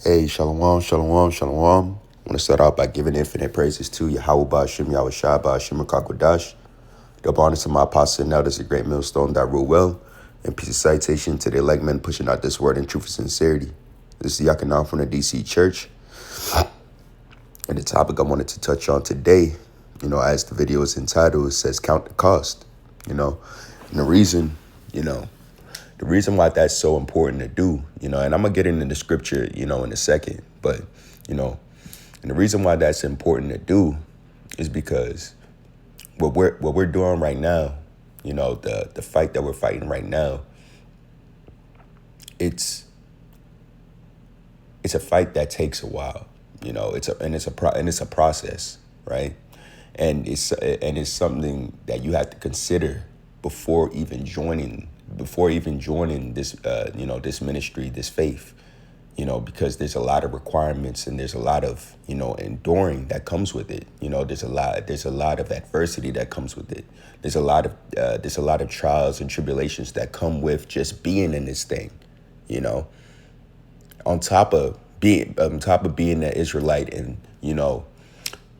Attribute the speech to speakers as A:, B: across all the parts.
A: Hey, shalom, shalom, shalom. I want to start out by giving infinite praises to Yahweh Ba'Shem, Yahweh Shai Ba'Shem Kakwadash. Double honor to my apostle and elders, a great millstone that rule well. And peace of citation to the elect men pushing out this word in truth and sincerity. This is Yakanam from the DC Church. And the topic I wanted to touch on today, as the video is entitled, it says count the cost, And the reason, the reason why that's so important to do, and I'm going to get into the scripture, in a second, but, and the reason why that's important to do is because what we're doing right now, the fight that we're fighting right now, it's a fight that takes a while, it's a process, right? And it's something that you have to consider before even joining this this ministry, this faith, because there's a lot of requirements and there's a lot of enduring that comes with it. There's a lot of adversity that comes with it. There's a lot of trials and tribulations that come with just being in this thing, on top of being an Israelite and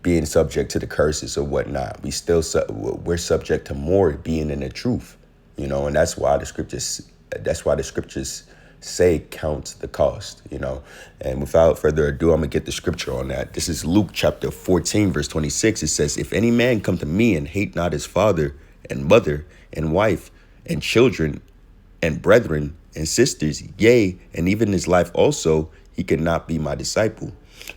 A: being subject to the curses or whatnot. We're subject to more being in the truth, and that's why the scriptures say count the cost, And without further ado, I'm gonna get the scripture on that. This is Luke chapter 14, verse 26. It says, "If any man come to me and hate not his father and mother and wife and children and brethren and sisters, yea, and even his life also, he cannot be my disciple."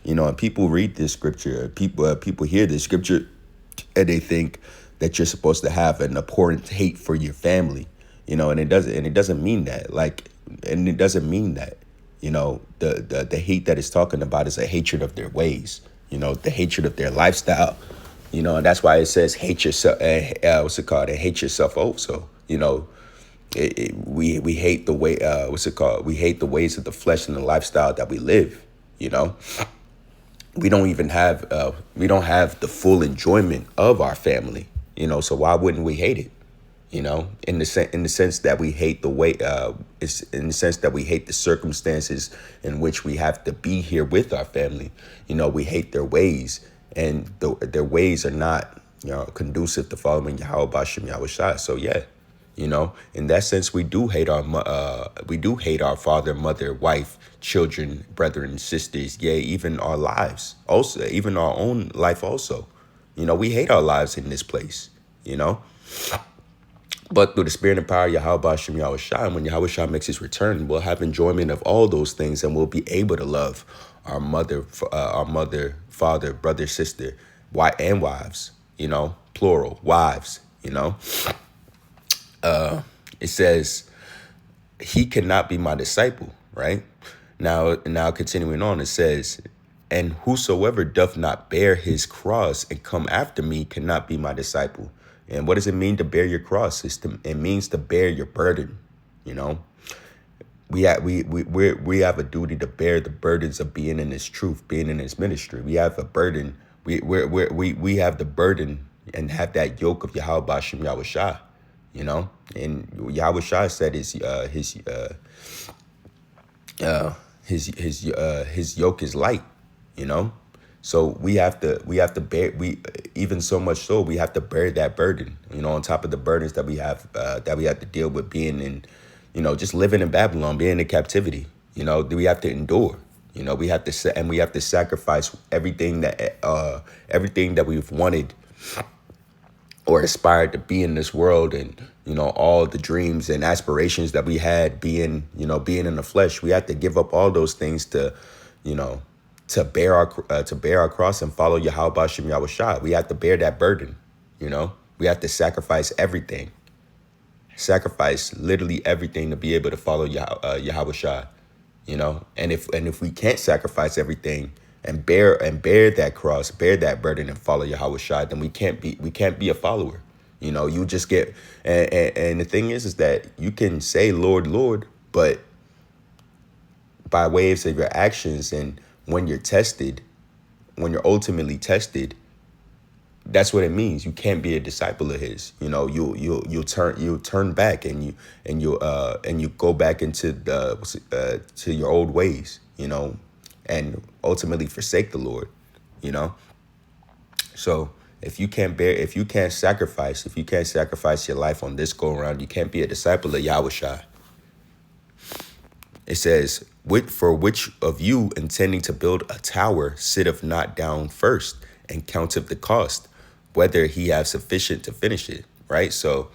A: And people read this scripture, people hear this scripture, and they think that you're supposed to have an abhorrent hate for your family, and it doesn't mean that. And it doesn't mean that, the hate that it's talking about is a hatred of their ways, the hatred of their lifestyle, and that's why it says hate yourself. What's it called? And hate yourself also, we hate the way, we hate the ways of the flesh and the lifestyle that we live, we don't even have, we don't have the full enjoyment of our family, so why wouldn't we hate it? In the sense that we hate the way, it's in the sense that we hate the circumstances in which we have to be here with our family. We hate their ways, and their ways are not, conducive to following Yahweh Ba'Shem Yahweh Shai. So yeah, in that sense, we do hate our father, mother, wife, children, brethren, sisters, yea, even our lives, also, even our own life also. We hate our lives in this place, But through the spirit and power of Yahweh Ba'Shem Yahweh Shai, when Yahweh Shai makes his return, we'll have enjoyment of all those things, and we'll be able to love our mother, father, brother, sister, and wives, plural, wives, It says, he cannot be my disciple, right? Now continuing on, it says, "And whosoever doth not bear his cross and come after me cannot be my disciple." And what does it mean to bear your cross? It means to bear your burden. We have a duty to bear the burdens of being in this truth, being in this ministry. We have a burden. We have the burden and have that yoke of Yahweh Ba'Shem Yahweh Shai. And Yahweh Shai said his yoke is light. So we have to bear, even so much so, we have to bear that burden, on top of the burdens that we have to deal with being in, just living in Babylon, being in captivity, we have to endure, we have to sacrifice everything that we've wanted or aspired to be in this world, and, all the dreams and aspirations that we had being in the flesh. We have to give up all those things to bear our cross and follow Yahweh Ba'Shem Yahweh Shai. We have to bear that burden, We have to sacrifice everything. Sacrifice literally everything to be able to follow Yahweh Shai, And if we can't sacrifice everything and bear that cross, bear that burden, and follow Yahweh Shai, then we can't be a follower. You just get, and the thing is that you can say Lord, Lord, but by ways of your actions, and when you're ultimately tested, that's what it means. You can't be a disciple of his. You'll turn back, and you go back into to your old ways, and ultimately forsake the Lord, you know? So if you can't sacrifice your life on this go around, you can't be a disciple of Yahushua. It says, for which of you intending to build a tower sitteth not down first and counteth the cost, whether he have sufficient to finish it, right? So,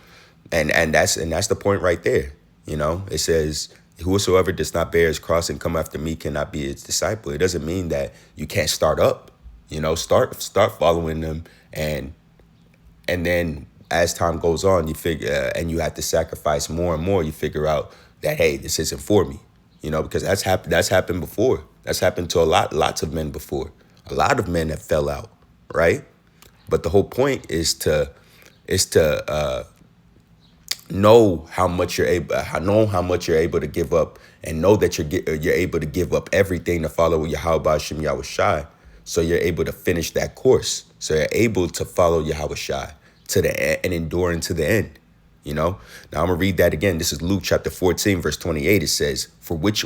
A: and that's the point right there. You know, it says, whosoever does not bear his cross and come after me cannot be his disciple. It doesn't mean that you can't start up. You know, start following them, and then as time goes on, you figure, and you have to sacrifice more and more. You figure out that, hey, this isn't for me, you know, because that's happened. That's happened before. That's happened to lots of men before. A lot of men have fell out, right? But the whole point is to know how much you're able, to give up, and know that you're able to give up everything to follow Yahweh Shem Yahushai. So you're able to finish that course. So you're able to follow Yahushai to the end and endure into the end. You know, now I'm gonna read that again. This is Luke chapter 14, verse 28. It says, for which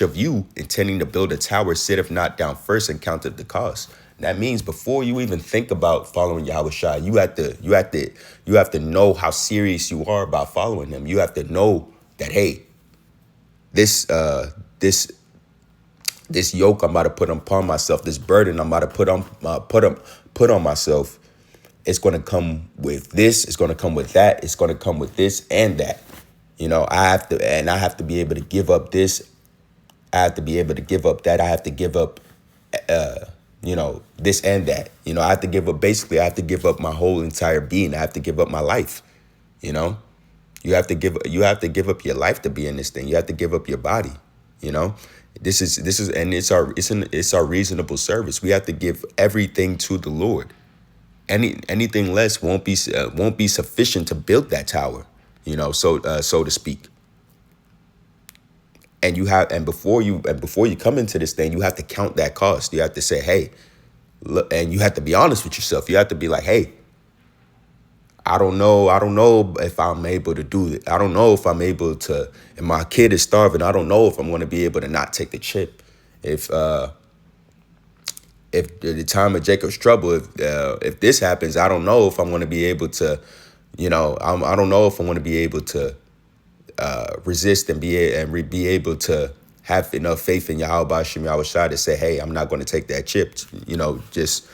A: of you intending to build a tower sitteth not down first and counteth the cost? That means before you even think about following Yahushua, you have to know how serious you are about following him. You have to know that, hey, this yoke I'm about to put upon myself, this burden I'm about to put on myself, it's going to come with this, it's going to come with that, it's going to come with this and that. You know, I have to be able to give up this. I have to be able to give up that. I have to give up, this and that. You know, I have to give up my whole entire being. I have to give up my life. You know, you have to give up your life to be in this thing. You have to give up your body. You know, this is, and it's our reasonable service. We have to give everything to the Lord. Anything less won't be sufficient to build that tower, you know, so to speak. And before you come into this thing, you have to count that cost. You have to say, hey, look, and you have to be honest with yourself. You have to be like, hey, I don't know if I'm able to do it. I don't know if I'm able to, and my kid is starving. I don't know if I'm going to be able to not take the chip. If the time of Jacob's trouble, if this happens, I don't know if I'm going to be able to, you know, I don't know if I'm going to be able to resist and be able to have enough faith in Yahweh Shem Yahushua to say, hey, I'm not going to take that chip. You know, just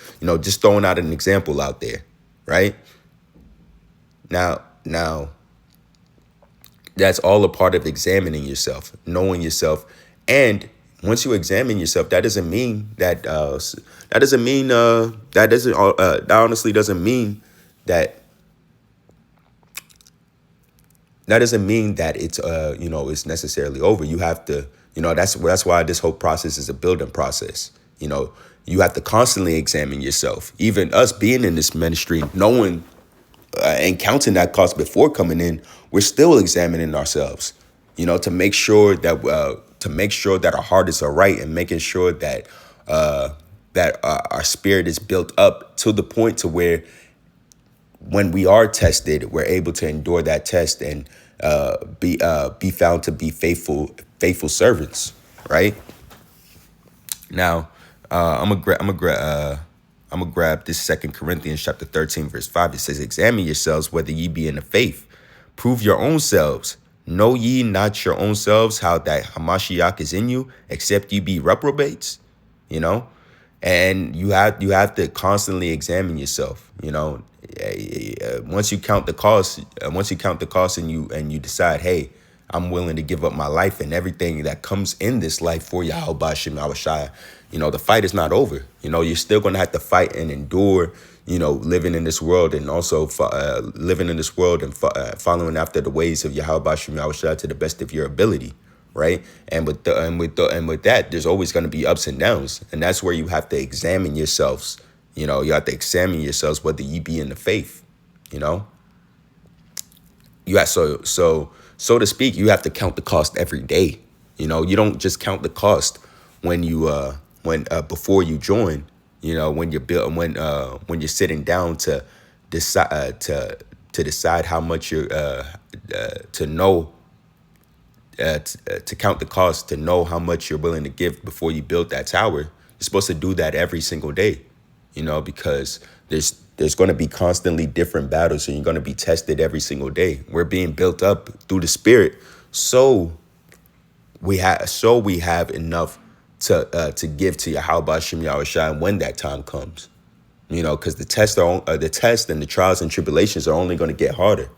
A: throwing out an example out there, right? Now, that's all a part of examining yourself, knowing yourself, and once you examine yourself, that honestly doesn't mean that it's it's necessarily over. You have to, that's why this whole process is a building process. You know, you have to constantly examine yourself. Even us being in this ministry, knowing and counting that cost before coming in, we're still examining ourselves, you know, to make sure that our heart is all right, and making sure that our spirit is built up to the point to where when we are tested, we're able to endure that test and be found to be faithful servants, right? Now, I'm gonna grab this 2 Corinthians chapter 13, verse 5. It says, examine yourselves whether ye be in the faith. Prove your own selves. Know ye not your own selves how that Hamashiach is in you, except ye be reprobates? You know, and you have to constantly examine yourself. You know, once you count the cost, and you decide, hey, I'm willing to give up my life and everything that comes in this life for Yahweh Shem Yahushua. You know, the fight is not over. You know, you're still going to have to fight and endure, you know, living in this world, and also following after the ways of Yahweh Shem Yahushua to the best of your ability. Right. And with that, there's always going to be ups and downs. And that's where you have to examine yourselves. You know, you have to examine yourselves whether you be in the faith. You know, you have so to speak, you have to count the cost every day. You know, you don't just count the cost when before you join. You know, when you're sitting down to decide how much you're to know to count the cost, to know how much you're willing to give before you build that tower. You're supposed to do that every single day, because there's going to be constantly different battles, and you're going to be tested every single day. We're being built up through the Spirit, so we have enough to give to Yahweh Hashem Yahushua when that time comes. Because the test and the trials and tribulations are only going to get harder.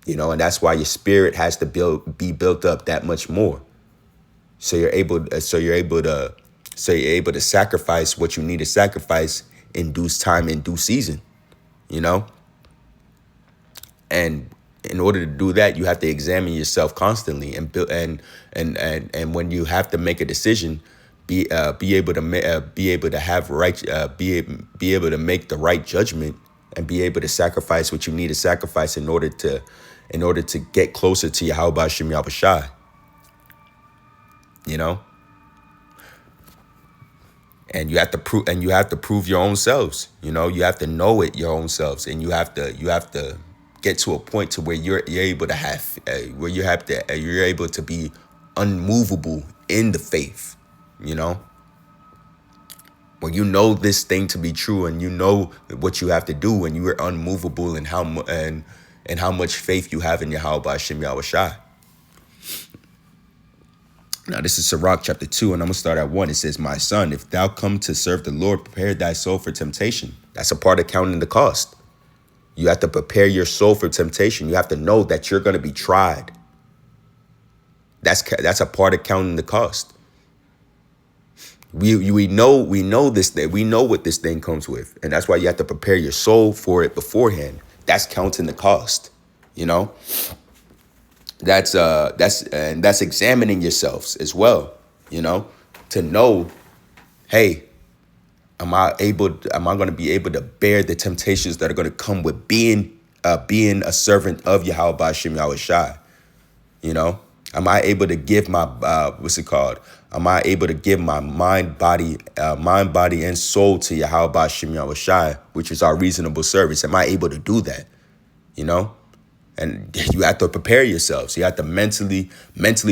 A: And that's why your spirit has to be built up that much more. So you're able to sacrifice what you need to sacrifice in due time, in due season. And in order to do that, you have to examine yourself constantly and build, and when you have to make a decision, be able to have be able to make the right judgment, and be able to sacrifice what you need to sacrifice in order to get closer to Yahweh Hashem Yahushua. And you have to prove your own selves. You have to know it your own selves, and you have to get to a point to where you're able to have you're able to be unmovable in the faith. When you know this thing to be true, and you know what you have to do, and you are unmovable in how much faith you have in Yahweh Hashem Yahushua. Now, this is Sirach chapter 2, and I'm going to start at 1. It says, "My son, if thou come to serve the Lord, prepare thy soul for temptation." That's a part of counting the cost. You have to prepare your soul for temptation. You have to know that you're going to be tried. That's a part of counting the cost. We know this thing. We know what this thing comes with, and that's why you have to prepare your soul for it beforehand. That's counting the cost. That's examining yourselves as well. To know, hey, am I going to be able to bear the temptations that are going to come with being a servant of Yahweh Hashem Yahushua? Am I able to give my Am I able to give my mind, body, and soul to Yahweh Hashem Yahushua, which is our reasonable service? Am I able to do that? And you have to prepare yourselves. You have to mentally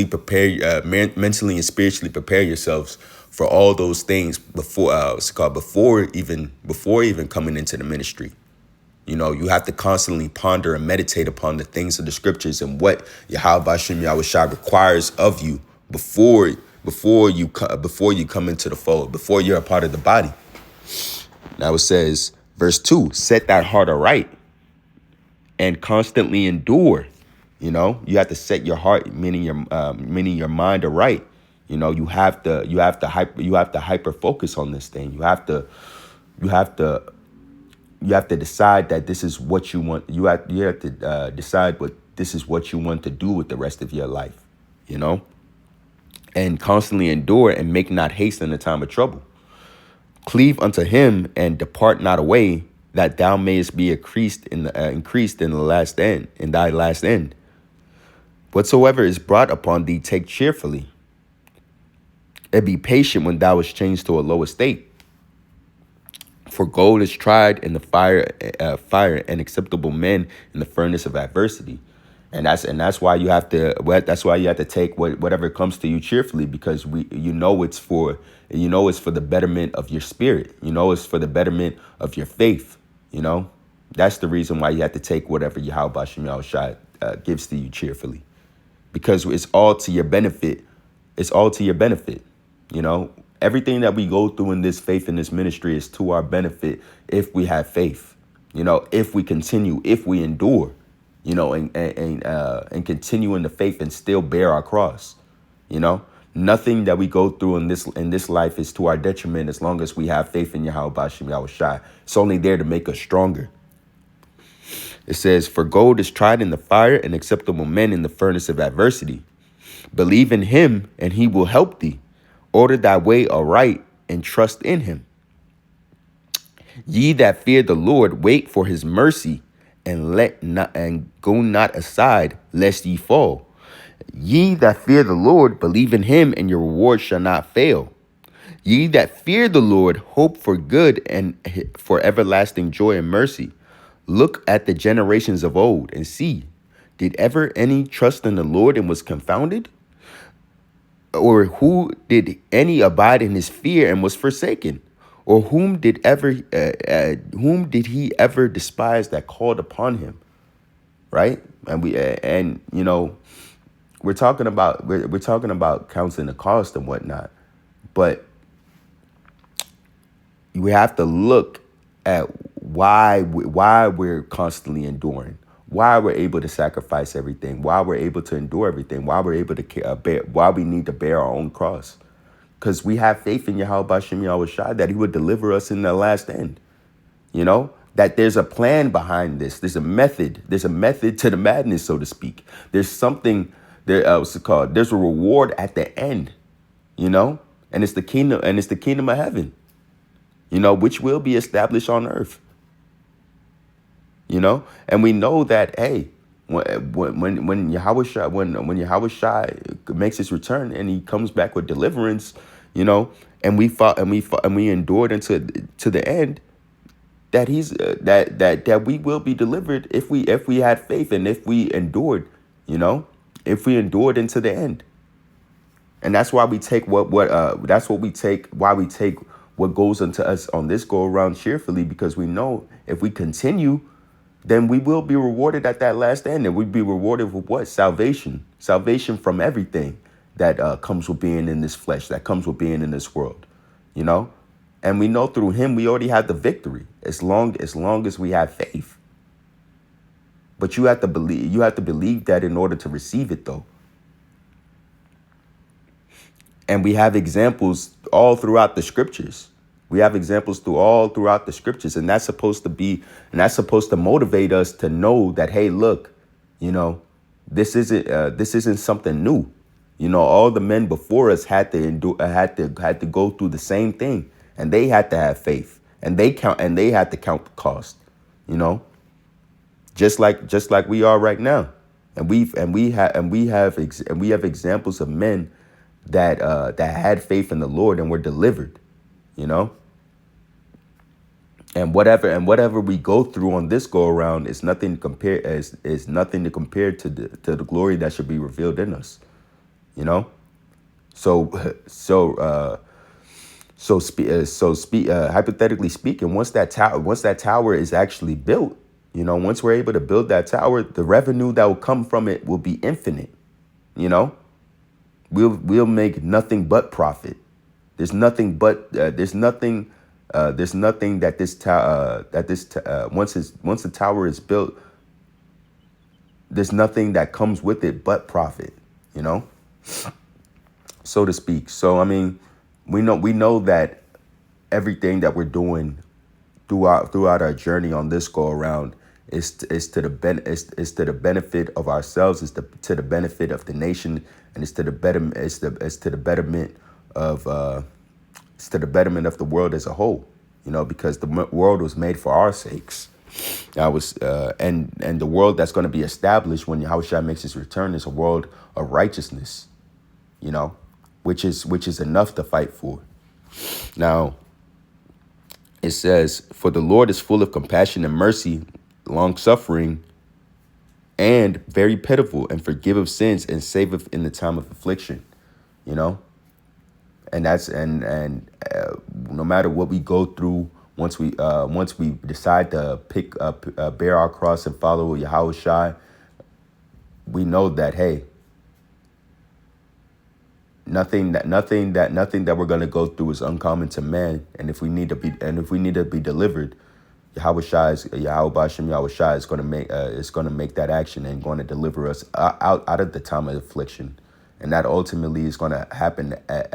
A: prepare, mentally and spiritually prepare yourselves for all those things before even coming into the ministry. You have to constantly ponder and meditate upon the things of the scriptures and what Yahweh Hashem Yahushua requires of you before you come into the fold, before you're a part of the body. Now it says, verse 2, "Set that heart aright and constantly endure." You have to set your heart, meaning your mind aright. You have to hyper focus on this thing. You have to decide that this is what you want. You have to decide what this is what you want to do with the rest of your life. And constantly endure, and make not haste in the time of trouble. Cleave unto him and depart not away, that thou mayest be increased in the last end, in thy last end. Whatsoever is brought upon thee, take cheerfully, and be patient when thou is changed to a low estate. For gold is tried in the fire, and acceptable men in the furnace of adversity. And that's why you have to take whatever comes to you cheerfully, because it's for the betterment of your spirit. It's for the betterment of your faith. That's the reason why you have to take whatever Yahweh Hashem Yahushua gives to you cheerfully, because it's all to your benefit. It's all to your benefit. Everything that we go through in this faith, in this ministry, is to our benefit if we have faith. If we continue, if we endure. And continue in the faith and still bear our cross. Nothing that we go through in this life is to our detriment as long as we have faith in Yahweh Hashem Yahushua. It's only there to make us stronger. It says, "For gold is tried in the fire, and acceptable men in the furnace of adversity. Believe in him, and he will help thee. Order thy way aright, and trust in him. Ye that fear the Lord, wait for his mercy, and go not aside, lest ye fall. Ye that fear the Lord, believe in him, and your reward shall not fail. Ye that fear the Lord, hope for good and for everlasting joy and mercy. Look at the generations of old, and see, Did ever any trust in the Lord and was confounded? Or who did any abide in his fear and was forsaken? Or whom did he ever despise that called upon him? Right? And we're talking about counting the cost and whatnot, but we have to look at why we're constantly enduring, why we're able to sacrifice everything, why we're able to endure everything, why we're able to why we need to bear our own cross, because we have faith in Yahweh Bashem Yahweh Shai that he would deliver us in the last end. That there's a plan behind this. There's a method. There's a method to the madness, so to speak. There's something there. What's it called? There's a reward at the end. And it's the kingdom. And it's the kingdom of heaven. Which will be established on earth. And we know that, hey, when Yahweh Shai, when Yahweh Shai makes his return and he comes back with deliverance, and we fought and we endured into to the end, that he's that we will be delivered if we had faith and if we endured, if we endured into the end. And that's why we take why we take what goes into us on this go around cheerfully, because we know if we continue, then we will be rewarded at that last end, and we'd be rewarded with what? Salvation from everything that comes with being in this flesh, that comes with being in this world, And we know through him we already have the victory as long as we have faith. But you have to believe that in order to receive it, though. And we have examples all throughout the scriptures. We have examples throughout the scriptures, and that's supposed to motivate us to know that, hey, look, this isn't something new. All the men before us had to go through the same thing, and they had to have faith, and they had to count the cost. Just like we are right now, and we have examples of men that had faith in the Lord and were delivered. And whatever we go through on this go around is nothing to compare to the glory that should be revealed in us. Hypothetically speaking, once that tower is actually built, once we're able to build that tower, the revenue that will come from it will be infinite. We'll make nothing but profit. There's nothing that once the tower is built, there's nothing that comes with it but profit, so to speak. So I mean, we know that everything that we're doing throughout our journey on this go around is to the benefit of ourselves, is to the benefit of the nation, and it's to the betterment of the world as a whole. Because the world was made for our sakes. And the world that's going to be established when Yahushua makes his return is a world of righteousness, which is enough to fight for. Now, it says, "For the Lord is full of compassion and mercy, long suffering, and very pitiful, and forgiveth sins, and saveth in the time of affliction." And that's no matter what we go through, once we decide to bear our cross and follow Yahweh Shai, we know that, hey, nothing that we're gonna go through is uncommon to man. And if we need to be delivered, Yahweh Bashem Yahweh Shai is gonna make that action and going to deliver us out of the time of affliction. And that ultimately is going to happen at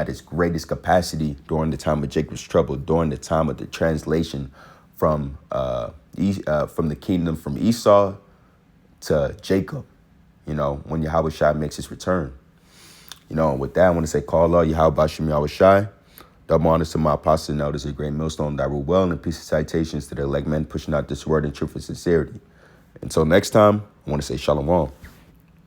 A: its greatest capacity during the time of Jacob's trouble, during the time of the translation from the kingdom from Esau to Jacob. When Yahweh Shai makes his return. With that, I want to say, call Allah Yahweh Bashem Yahweh Shai. Double honors to my apostles and elders, a great millstone that rule well, and peace and citations to the elect men pushing out this word in truth and sincerity. Until next time, I want to say shalom.